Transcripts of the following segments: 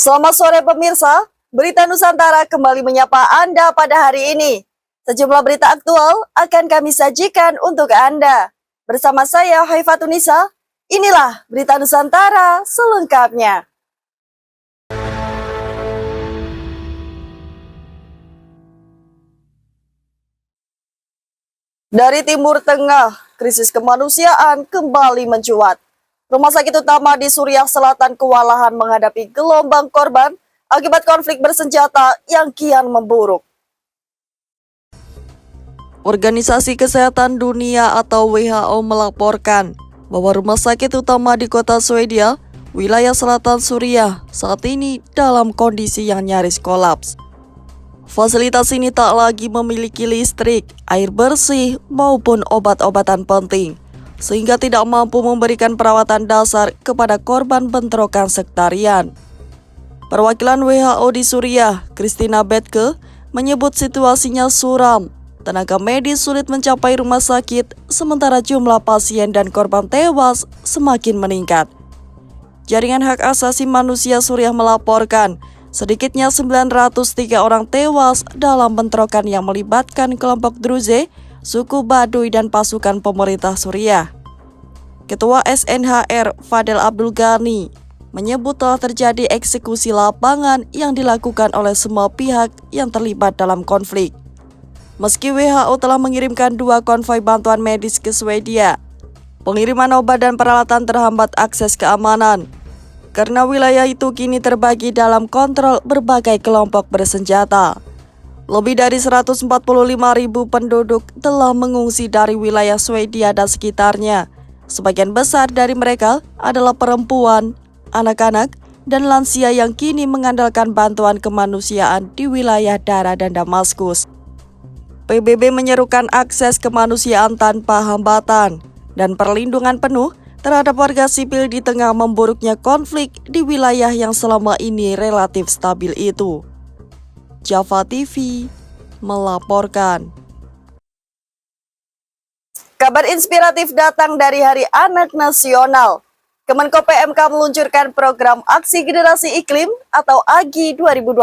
Selamat sore pemirsa, Berita Nusantara kembali menyapa Anda pada hari ini. Sejumlah berita aktual akan kami sajikan untuk Anda. Bersama saya Haifatunisa, inilah Berita Nusantara selengkapnya. Dari Timur Tengah, krisis kemanusiaan kembali mencuat. Rumah sakit utama di Suriah Selatan kewalahan menghadapi gelombang korban akibat konflik bersenjata yang kian memburuk. Organisasi Kesehatan Dunia atau WHO melaporkan bahwa rumah sakit utama di kota Swedia, wilayah selatan Suriah, saat ini dalam kondisi yang nyaris kolaps. Fasilitas ini tak lagi memiliki listrik, air bersih, maupun obat-obatan penting, sehingga tidak mampu memberikan perawatan dasar kepada korban bentrokan sektarian. Perwakilan WHO di Suriah, Christina Betke, menyebut situasinya suram. Tenaga medis sulit mencapai rumah sakit, sementara jumlah pasien dan korban tewas semakin meningkat. Jaringan Hak Asasi Manusia Suriah melaporkan, sedikitnya 903 orang tewas dalam bentrokan yang melibatkan kelompok Druze, suku Baduy dan pasukan pemerintah Suriah. Ketua SNHR Fadel Abdul Ghani menyebut telah terjadi eksekusi lapangan yang dilakukan oleh semua pihak yang terlibat dalam konflik. Meski WHO telah mengirimkan 2 konvoi bantuan medis ke Swedia, pengiriman obat dan peralatan terhambat akses keamanan karena wilayah itu kini terbagi dalam kontrol berbagai kelompok bersenjata. Lebih dari 145.000 penduduk telah mengungsi dari wilayah Swedia dan sekitarnya. Sebagian besar dari mereka adalah perempuan, anak-anak, dan lansia yang kini mengandalkan bantuan kemanusiaan di wilayah Dara dan Damaskus. PBB menyerukan akses kemanusiaan tanpa hambatan dan perlindungan penuh terhadap warga sipil di tengah memburuknya konflik di wilayah yang selama ini relatif stabil itu. Java TV melaporkan. Kabar inspiratif datang dari Hari Anak Nasional. Kemenko PMK meluncurkan program Aksi Generasi Iklim atau AGI 2025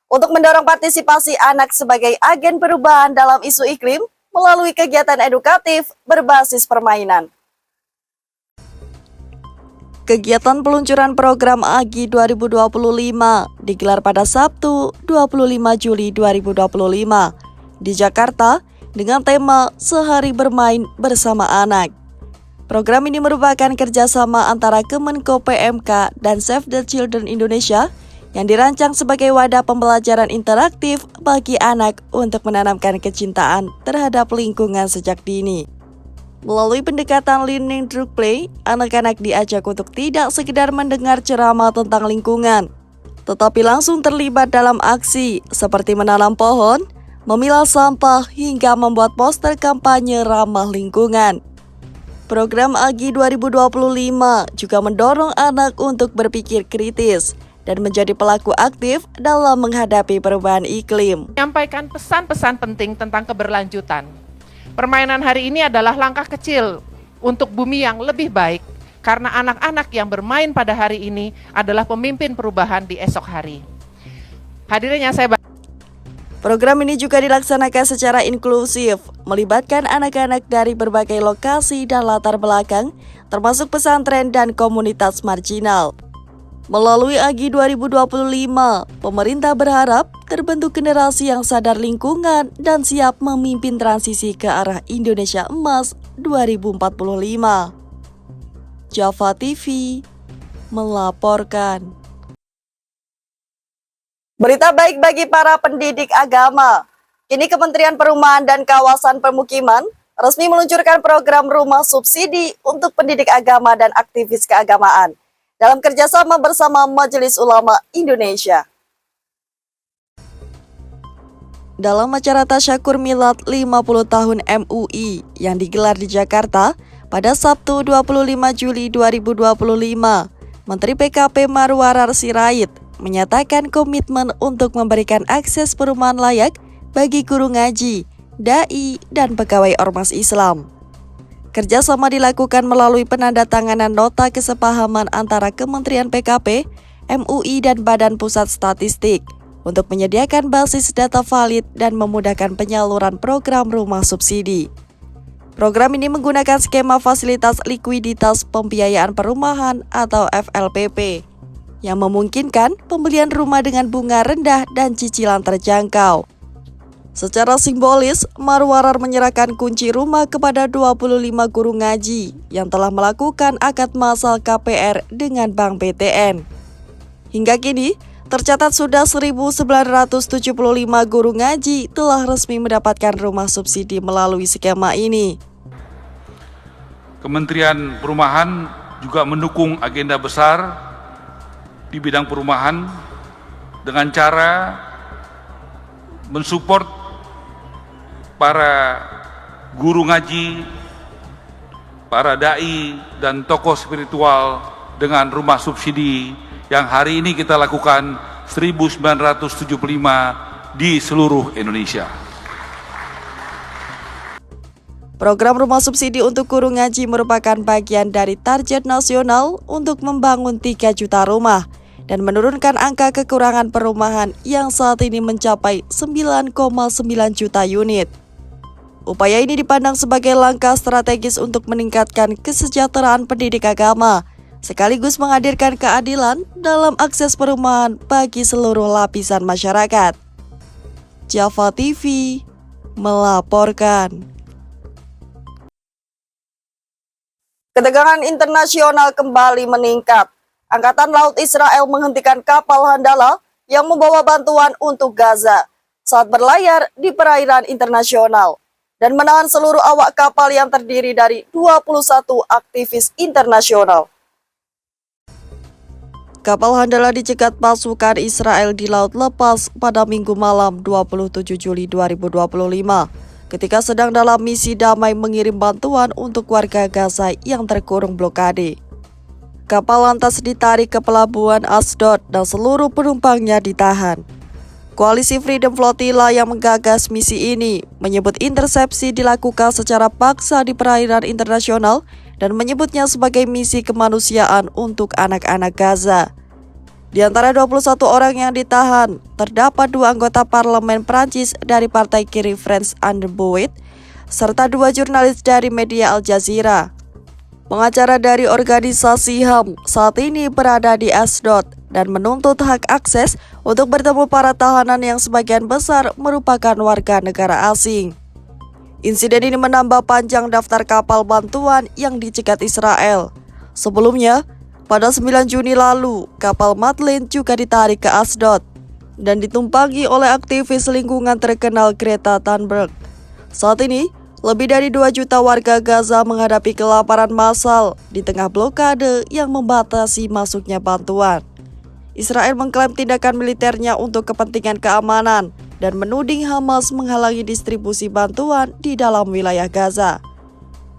untuk mendorong partisipasi anak sebagai agen perubahan dalam isu iklim melalui kegiatan edukatif berbasis permainan. Kegiatan peluncuran program AGI 2025 digelar pada Sabtu 25 Juli 2025 di Jakarta dengan tema Sehari Bermain Bersama Anak. Program ini merupakan kerjasama antara Kemenko PMK dan Save the Children Indonesia yang dirancang sebagai wadah pembelajaran interaktif bagi anak untuk menanamkan kecintaan terhadap lingkungan sejak dini. Melalui pendekatan learning through play, anak-anak diajak untuk tidak sekedar mendengar ceramah tentang lingkungan, tetapi langsung terlibat dalam aksi seperti menanam pohon, memilah sampah, hingga membuat poster kampanye ramah lingkungan. Program AGI 2025 juga mendorong anak untuk berpikir kritis dan menjadi pelaku aktif dalam menghadapi perubahan iklim. Menyampaikan pesan-pesan penting tentang keberlanjutan. Permainan hari ini adalah langkah kecil untuk bumi yang lebih baik, karena anak-anak yang bermain pada hari ini adalah pemimpin perubahan di esok hari. Hadirin yang saya Program ini juga dilaksanakan secara inklusif, melibatkan anak-anak dari berbagai lokasi dan latar belakang, termasuk pesantren dan komunitas marginal. Melalui AGI 2025, pemerintah berharap terbentuk generasi yang sadar lingkungan dan siap memimpin transisi ke arah Indonesia Emas 2045. Java TV melaporkan. Berita baik bagi para pendidik agama. Kini Kementerian Perumahan dan Kawasan Permukiman resmi meluncurkan program rumah subsidi untuk pendidik agama dan aktivis keagamaan dalam kerjasama bersama Majelis Ulama Indonesia. Dalam acara Tasyakur Milad 50 tahun MUI yang digelar di Jakarta pada Sabtu 25 Juli 2025, Menteri PKP Marwarar Sirait menyatakan komitmen untuk memberikan akses perumahan layak bagi guru ngaji, dai, dan pegawai ormas Islam. Kerjasama dilakukan melalui penandatanganan nota kesepahaman antara Kementerian PKP, MUI dan Badan Pusat Statistik untuk menyediakan basis data valid dan memudahkan penyaluran program rumah subsidi. Program ini menggunakan skema fasilitas likuiditas pembiayaan perumahan atau FLPP yang memungkinkan pembelian rumah dengan bunga rendah dan cicilan terjangkau. Secara simbolis, Marwarar menyerahkan kunci rumah kepada 25 guru ngaji yang telah melakukan akad massal KPR dengan Bank BTN. Hingga kini, tercatat sudah 1.975 guru ngaji telah resmi mendapatkan rumah subsidi melalui skema ini. Kementerian Perumahan juga mendukung agenda besar di bidang perumahan dengan cara mensupport para guru ngaji, para dai dan tokoh spiritual dengan rumah subsidi yang hari ini kita lakukan 1.975 di seluruh Indonesia. Program rumah subsidi untuk guru ngaji merupakan bagian dari target nasional untuk membangun 3 juta rumah dan menurunkan angka kekurangan perumahan yang saat ini mencapai 9,9 juta unit. Upaya ini dipandang sebagai langkah strategis untuk meningkatkan kesejahteraan pendidik agama, sekaligus menghadirkan keadilan dalam akses perumahan bagi seluruh lapisan masyarakat. Java TV melaporkan. Ketegangan internasional kembali meningkat. Angkatan Laut Israel menghentikan kapal Handala yang membawa bantuan untuk Gaza saat berlayar di perairan internasional dan menahan seluruh awak kapal yang terdiri dari 21 aktivis internasional. Kapal Handala dicegat pasukan Israel di Laut Lepas pada Minggu malam 27 Juli 2025 ketika sedang dalam misi damai mengirim bantuan untuk warga Gaza yang terkurung blokade. Kapal lantas ditarik ke pelabuhan Asdod dan seluruh penumpangnya ditahan. Koalisi Freedom Flotilla yang menggagas misi ini menyebut intersepsi dilakukan secara paksa di perairan internasional dan menyebutnya sebagai misi kemanusiaan untuk anak-anak Gaza. Di antara 21 orang yang ditahan, terdapat 2 anggota parlemen Prancis dari partai kiri France Underboit, serta 2 jurnalis dari media Al Jazeera. Pengacara dari organisasi HAM saat ini berada di Asdod dan menuntut hak akses untuk bertemu para tahanan yang sebagian besar merupakan warga negara asing. Insiden ini menambah panjang daftar kapal bantuan yang dicegat Israel. Sebelumnya, pada 9 Juni lalu, kapal Madlin juga ditarik ke Asdod dan ditumpangi oleh aktivis lingkungan terkenal Greta Thunberg. Saat ini, lebih dari 2 juta warga Gaza menghadapi kelaparan massal di tengah blokade yang membatasi masuknya bantuan. Israel mengklaim tindakan militernya untuk kepentingan keamanan dan menuding Hamas menghalangi distribusi bantuan di dalam wilayah Gaza.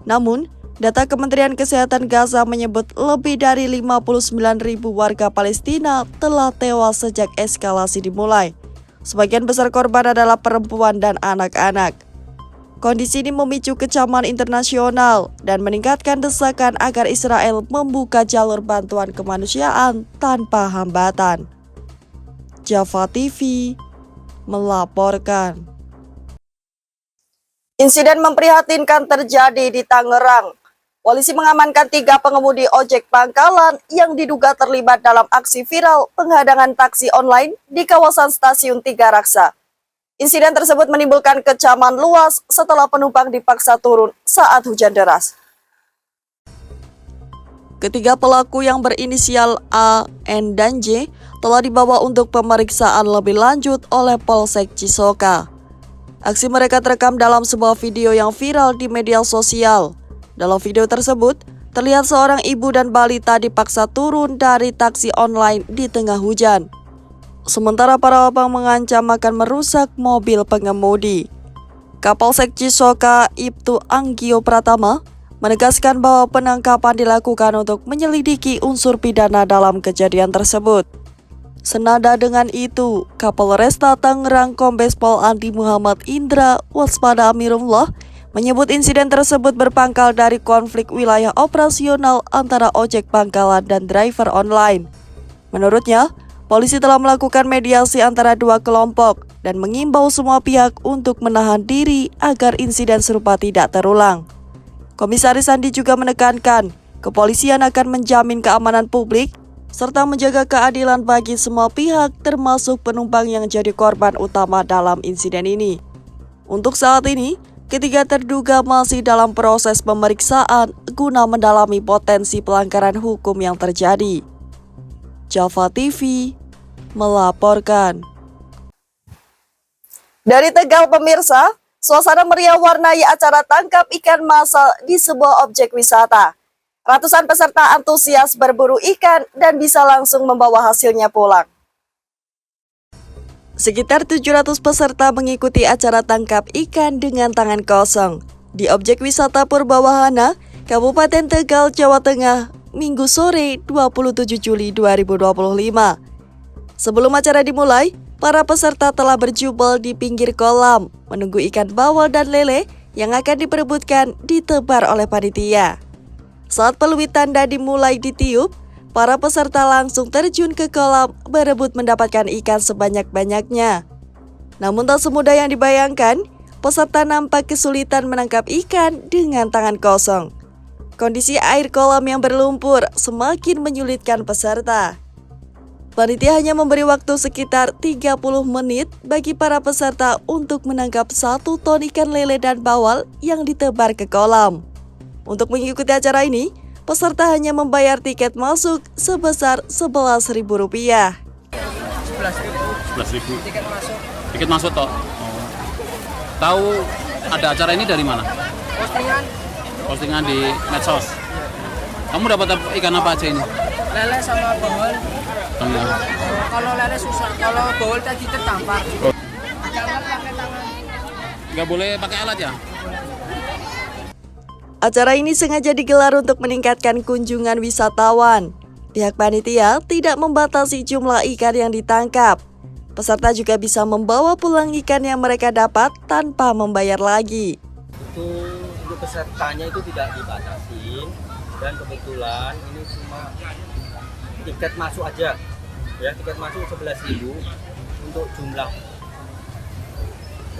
Namun, data Kementerian Kesehatan Gaza menyebut lebih dari 59.000 warga Palestina telah tewas sejak eskalasi dimulai. Sebagian besar korban adalah perempuan dan anak-anak. Kondisi ini memicu kecaman internasional dan meningkatkan desakan agar Israel membuka jalur bantuan kemanusiaan tanpa hambatan. Java TV melaporkan. Insiden memprihatinkan terjadi di Tangerang. Polisi mengamankan 3 pengemudi ojek pangkalan yang diduga terlibat dalam aksi viral penghadangan taksi online di kawasan Stasiun Tiga Raksa. Insiden tersebut menimbulkan kecaman luas setelah penumpang dipaksa turun saat hujan deras. Ketiga pelaku yang berinisial A, N, dan J telah dibawa untuk pemeriksaan lebih lanjut oleh Polsek Cisoka. Aksi mereka terekam dalam sebuah video yang viral di media sosial. Dalam video tersebut, terlihat seorang ibu dan balita dipaksa turun dari taksi online di tengah hujan. Sementara para abang mengancam akan merusak mobil pengemudi. Kapolsek Cisoka Ibtu Anggio Pratama menegaskan bahwa penangkapan dilakukan untuk menyelidiki unsur pidana dalam kejadian tersebut. Senada dengan itu, Kapolresta Tangerang Kombes Pol Andi Muhammad Indra Waspada Amirullah menyebut insiden tersebut berpangkal dari konflik wilayah operasional antara ojek pangkalan dan driver online. Menurutnya, polisi telah melakukan mediasi antara dua kelompok dan mengimbau semua pihak untuk menahan diri agar insiden serupa tidak terulang. Komisaris Andi juga menekankan, kepolisian akan menjamin keamanan publik serta menjaga keadilan bagi semua pihak termasuk penumpang yang jadi korban utama dalam insiden ini. Untuk saat ini, ketiga terduga masih dalam proses pemeriksaan guna mendalami potensi pelanggaran hukum yang terjadi. Java TV melaporkan. Dari Tegal pemirsa, suasana meriah warnai acara tangkap ikan massal di sebuah objek wisata. Ratusan peserta antusias berburu ikan dan bisa langsung membawa hasilnya pulang. Sekitar 700 peserta mengikuti acara tangkap ikan dengan tangan kosong di objek wisata Purbawahana, Kabupaten Tegal, Jawa Tengah, Minggu sore 27 Juli 2025. Sebelum acara dimulai, para peserta telah berjubel di pinggir kolam, menunggu ikan bawal dan lele yang akan diperebutkan ditebar oleh panitia. Saat peluit tanda dimulai ditiup, para peserta langsung terjun ke kolam berebut mendapatkan ikan sebanyak-banyaknya. Namun tak semudah yang dibayangkan, peserta nampak kesulitan menangkap ikan dengan tangan kosong. Kondisi air kolam yang berlumpur semakin menyulitkan peserta. Panitia hanya memberi waktu sekitar 30 menit bagi para peserta untuk menangkap 1 ton ikan lele dan bawal yang ditebar ke kolam. Untuk mengikuti acara ini, peserta hanya membayar tiket masuk sebesar Rp11.000. 11.000. Tiket masuk toh. Tahu ada acara ini dari mana? Postingan di medsos. Kamu dapat ikan apa aja ini? Lele sama bawal. Kalau lele susah, kalau bawal tadi tertampar. Jangan pakai tangan. Nggak boleh pakai alat ya? Acara ini sengaja digelar untuk meningkatkan kunjungan wisatawan. Pihak panitia tidak membatasi jumlah ikan yang ditangkap. Peserta juga bisa membawa pulang ikan yang mereka dapat tanpa membayar lagi. Itu untuk pesertanya itu tidak dibatasi, dan kebetulan ini cuma tiket masuk aja ya, tiket masuk 11.000 untuk jumlah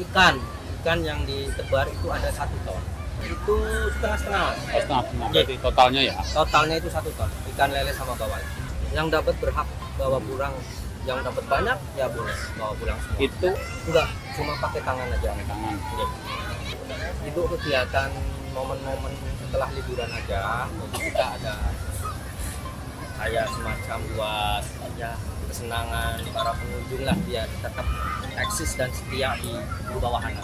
ikan yang ditebar itu ada 1 ton, itu setengah-setengah. Setengah. Berarti totalnya ya? Totalnya itu 1 ton ikan lele sama bawal. Yang dapat berhak bawa pulang, yang dapat banyak ya boleh bawa pulang semua. Itu enggak, cuma pakai tangan aja. tangan. Ya. Itu kegiatan momen-momen setelah liburan aja, jadi kita ada kayak semacam buat ya kesenangan para pengunjung lah, biar tetap eksis dan setia di Purbawahana.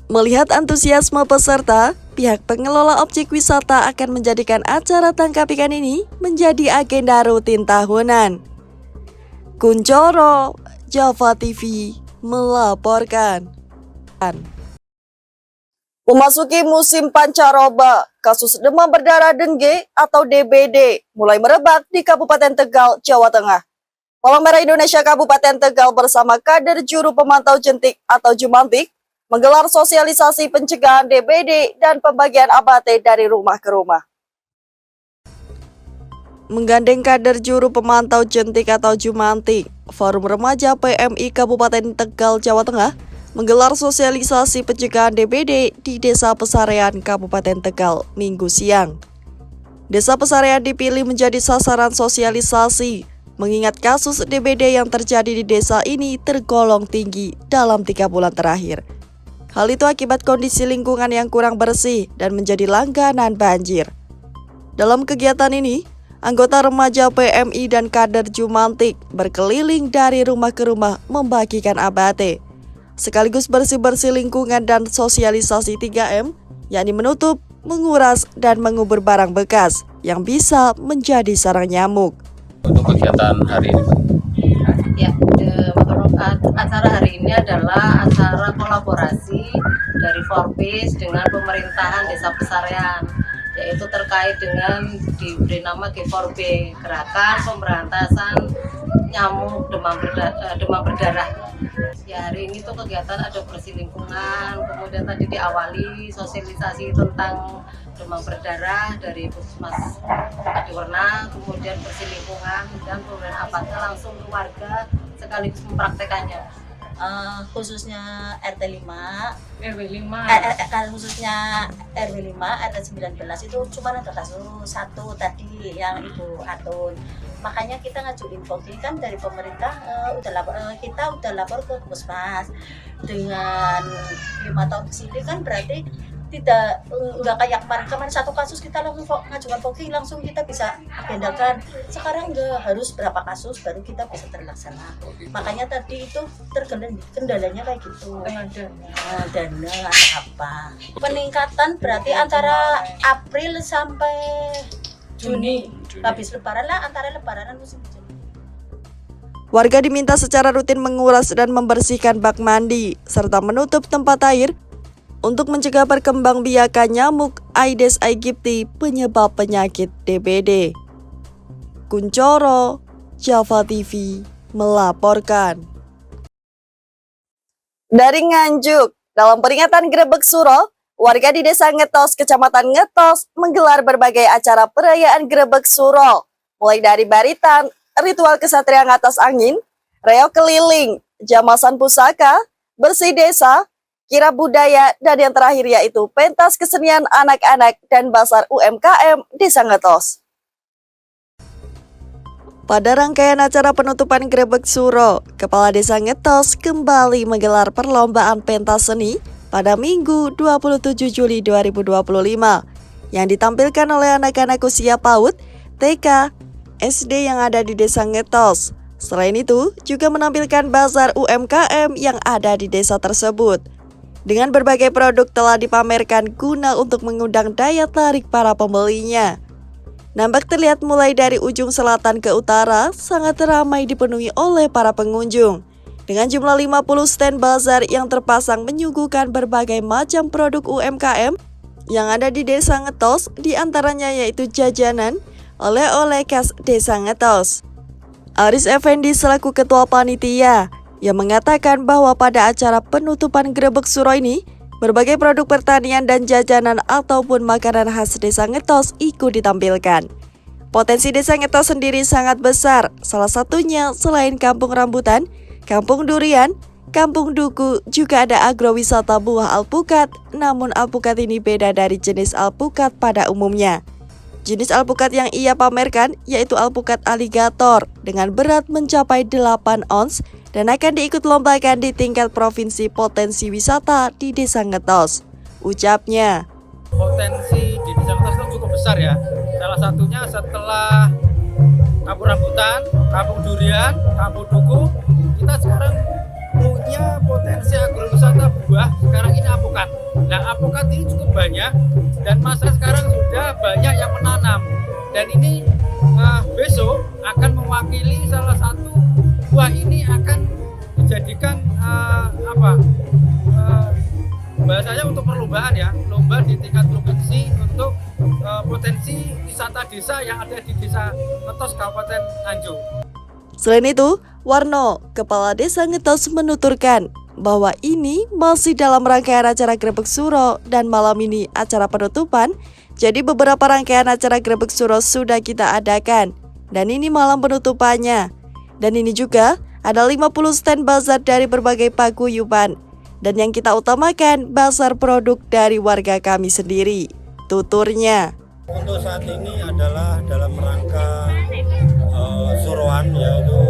Melihat antusiasme peserta, pihak pengelola objek wisata akan menjadikan acara tangkap ikan ini menjadi agenda rutin tahunan. Kuncoro, Java TV melaporkan. Memasuki musim pancaroba, kasus demam berdarah dengue atau DBD mulai merebak di Kabupaten Tegal, Jawa Tengah. Palang Merah Indonesia Kabupaten Tegal bersama kader juru pemantau jentik atau Jumantik menggelar sosialisasi pencegahan DBD dan pembagian abate dari rumah ke rumah. Menggandeng kader juru pemantau jentik atau Jumantik, Forum Remaja PMI Kabupaten Tegal, Jawa Tengah menggelar sosialisasi pencegahan DBD di Desa Pesarean, Kabupaten Tegal, Minggu siang. Desa Pesarean dipilih menjadi sasaran sosialisasi, mengingat kasus DBD yang terjadi di desa ini tergolong tinggi dalam 3 bulan terakhir. Hal itu akibat kondisi lingkungan yang kurang bersih dan menjadi langganan banjir. Dalam kegiatan ini, anggota remaja PMI dan kader Jumantik berkeliling dari rumah ke rumah membagikan abate, sekaligus bersih-bersih lingkungan dan sosialisasi 3M, yakni menutup, menguras, dan mengubur barang bekas yang bisa menjadi sarang nyamuk. Untuk kegiatan hari ini, Ya, acara hari ini adalah acara kolaborasi dari Forbis dengan pemerintahan Desa Pesarean, yaitu terkait dengan diberi nama G4B, Gerakan Pemberantasan Nyamuk Demam Berdarah. Ya, hari ini tuh kegiatan ada bersih lingkungan, kemudian tadi diawali sosialisasi tentang demam berdarah dari Puskesmas Adiwarna, kemudian bersih lingkungan, dan kemudian apatnya langsung ke warga sekaligus mempraktekannya. Khususnya RT 5, RW 5. khususnya RW 5, RT 19 itu cuma ada kasus satu tadi yang Ibu Atun. Makanya kita ngajuin info kan dari pemerintah, kita udah lapor ke Puskesmas. Dengan 5 tahun ke sini kan berarti nggak kayak kemarin satu kasus kita langsung ngajukan voting langsung kita bisa agendakan. Sekarang nggak, harus berapa kasus baru kita bisa terlaksana. Makanya tadi itu kendalanya kayak gitu, dana atau apa. Peningkatan berarti antara April sampai Juni. Habis lebaran lah, antara lebaran dan musim hujan. Warga diminta secara rutin menguras dan membersihkan bak mandi, serta menutup tempat air untuk mencegah perkembangbiakan nyamuk Aedes aegypti penyebab penyakit DBD. Kuncoro, Java TV, melaporkan. Dari Nganjuk, dalam peringatan Grebek Suro, warga di Desa Ngetos, Kecamatan Ngetos, menggelar berbagai acara perayaan Grebek Suro, mulai dari baritan, ritual kesatria ngatas angin, reok keliling, jamasan pusaka, bersih desa, kirab budaya, dan yang terakhir yaitu pentas kesenian anak-anak dan basar UMKM Desa Ngetos. Pada rangkaian acara penutupan Grebek Suro, Kepala Desa Ngetos kembali menggelar perlombaan pentas seni pada Minggu 27 Juli 2025 yang ditampilkan oleh anak-anak usia PAUD, TK, SD yang ada di Desa Ngetos. Selain itu, juga menampilkan bazar UMKM yang ada di desa tersebut. Dengan berbagai produk telah dipamerkan guna untuk mengundang daya tarik para pembelinya. Nampak terlihat mulai dari ujung selatan ke utara sangat ramai dipenuhi oleh para pengunjung. Dengan jumlah 50 stand bazar yang terpasang menyuguhkan berbagai macam produk UMKM yang ada di Desa Ngetos, diantaranya yaitu jajanan, oleh-oleh khas Desa Ngetos. Aris Effendi selaku Ketua Panitia yang mengatakan bahwa pada acara penutupan Grebek Suro ini, berbagai produk pertanian dan jajanan ataupun makanan khas Desa Ngetos ikut ditampilkan. Potensi Desa Ngetos sendiri sangat besar, salah satunya selain Kampung Rambutan, Kampung Durian, Kampung Duku, juga ada agrowisata buah alpukat, namun alpukat ini beda dari jenis alpukat pada umumnya. Jenis alpukat yang ia pamerkan yaitu alpukat aligator dengan berat mencapai 8 ons dan akan diikut lombakan di tingkat provinsi potensi wisata di Desa Ngetos. Ucapnya, potensi di Desa Ngetos itu cukup besar ya. Salah satunya setelah Kampung Rambutan, Kampung Durian, Kampung Duku, kita sekarang punya potensi agrowisata buah, sekarang ini alpukat. Nah, alpukat ini cukup banyak dan masa sekarang sudah banyak yang menanam. Dan ini besok akan mewakili salah satu buah ini akan dijadikan bahasanya untuk perlombaan ya, lomba di tingkat provinsi untuk potensi wisata desa yang ada di Desa Ngetos Kabupaten Nganjuk. Selain itu, Warno, Kepala Desa Ngetos menuturkan bahwa ini masih dalam rangkaian acara Grebek Suro dan malam ini acara penutupan. Jadi beberapa rangkaian acara Grebek Suro sudah kita adakan dan ini malam penutupannya. Dan ini juga ada 50 stand bazar dari berbagai paguyuban. Dan yang kita utamakan bazar produk dari warga kami sendiri, tuturnya. Untuk saat ini adalah dalam rangka suruhan, yaitu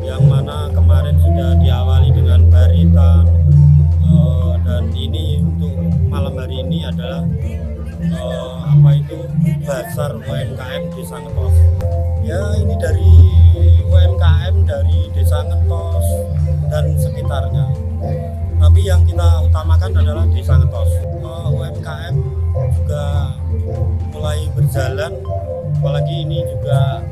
yang mana kemarin sudah diawali dengan baritan, dan ini untuk malam hari ini adalah bazar UMKM Desa Ngetos. Ya, ini dari UMKM dari Desa Ngetos dan sekitarnya. Tapi yang kita utamakan adalah Desa Ngetos. UMKM juga mulai berjalan, apalagi ini juga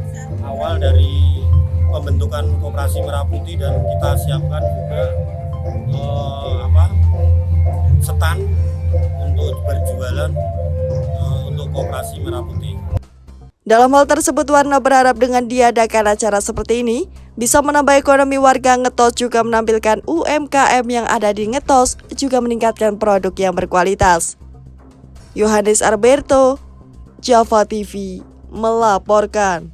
awal dari pembentukan Koperasi Merah Putih dan kita siapkan juga stand untuk berjualan untuk Koperasi Merah Putih. Dalam hal tersebut, Warno berharap dengan diadakan acara seperti ini bisa menambah ekonomi warga Ngetos, juga menampilkan UMKM yang ada di Ngetos, juga meningkatkan produk yang berkualitas. Yohanes Alberto, Java TV, melaporkan.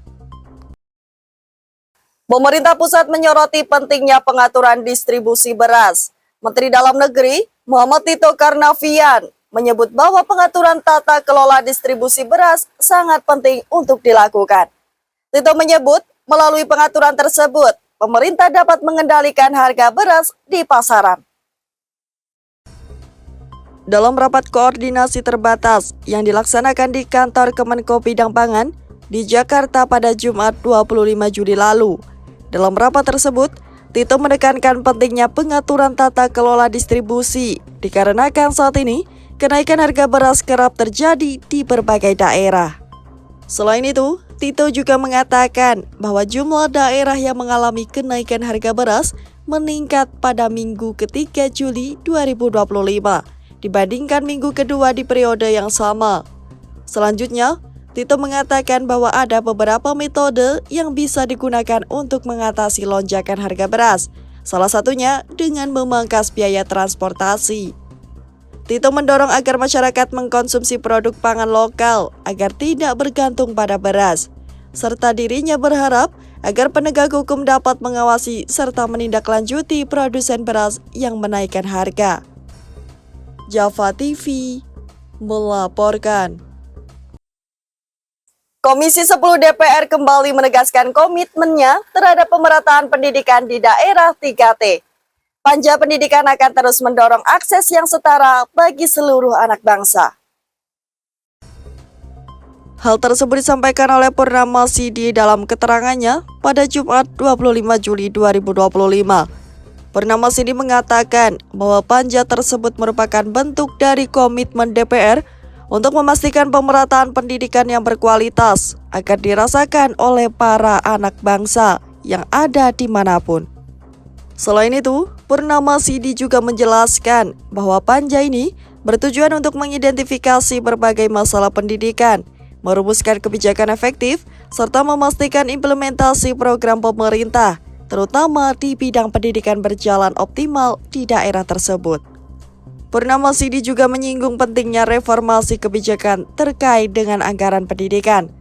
Pemerintah pusat menyoroti pentingnya pengaturan distribusi beras. Menteri Dalam Negeri Muhammad Tito Karnavian menyebut bahwa pengaturan tata kelola distribusi beras sangat penting untuk dilakukan. Tito menyebut melalui pengaturan tersebut, pemerintah dapat mengendalikan harga beras di pasaran. Dalam rapat koordinasi terbatas yang dilaksanakan di kantor Kemenko Bidang Pangan di Jakarta pada Jumat 25 Juli lalu, dalam rapat tersebut, Tito menekankan pentingnya pengaturan tata kelola distribusi dikarenakan saat ini kenaikan harga beras kerap terjadi di berbagai daerah. Selain itu, Tito juga mengatakan bahwa jumlah daerah yang mengalami kenaikan harga beras meningkat pada minggu ketiga Juli 2025 dibandingkan minggu kedua di periode yang sama. Selanjutnya, Tito mengatakan bahwa ada beberapa metode yang bisa digunakan untuk mengatasi lonjakan harga beras, salah satunya dengan memangkas biaya transportasi. Tito mendorong agar masyarakat mengkonsumsi produk pangan lokal agar tidak bergantung pada beras, serta dirinya berharap agar penegak hukum dapat mengawasi serta menindaklanjuti produsen beras yang menaikkan harga. Java TV melaporkan. Komisi 10 DPR kembali menegaskan komitmennya terhadap pemerataan pendidikan di daerah 3T. Panja Pendidikan akan terus mendorong akses yang setara bagi seluruh anak bangsa. Hal tersebut disampaikan oleh Purnama Sidi dalam keterangannya pada Jumat 25 Juli 2025. Purnama Sidi mengatakan bahwa panja tersebut merupakan bentuk dari komitmen DPR untuk memastikan pemerataan pendidikan yang berkualitas akan dirasakan oleh para anak bangsa yang ada dimanapun. Selain itu, Purnama Sidi juga menjelaskan bahwa panja ini bertujuan untuk mengidentifikasi berbagai masalah pendidikan, merumuskan kebijakan efektif, serta memastikan implementasi program pemerintah, terutama di bidang pendidikan berjalan optimal di daerah tersebut. Purnama Sidi juga menyinggung pentingnya reformasi kebijakan terkait dengan anggaran pendidikan,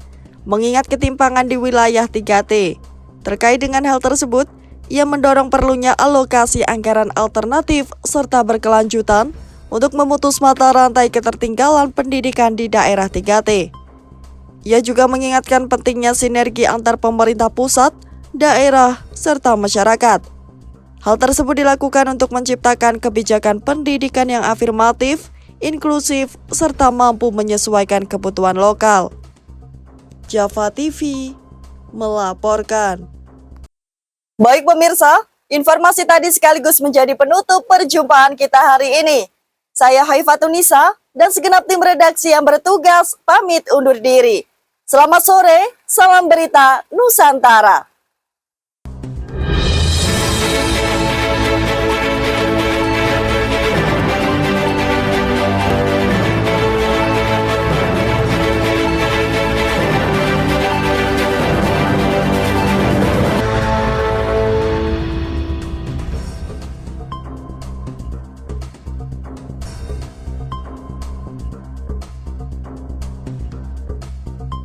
mengingat ketimpangan di wilayah 3T. Terkait dengan hal tersebut, ia mendorong perlunya alokasi anggaran alternatif serta berkelanjutan untuk memutus mata rantai ketertinggalan pendidikan di daerah 3T. Ia juga mengingatkan pentingnya sinergi antar pemerintah pusat, daerah, serta masyarakat. Hal tersebut dilakukan untuk menciptakan kebijakan pendidikan yang afirmatif, inklusif, serta mampu menyesuaikan kebutuhan lokal. Java TV melaporkan. Baik pemirsa, informasi tadi sekaligus menjadi penutup perjumpaan kita hari ini. Saya Haifatunisa dan segenap tim redaksi yang bertugas pamit undur diri. Selamat sore, salam berita Nusantara.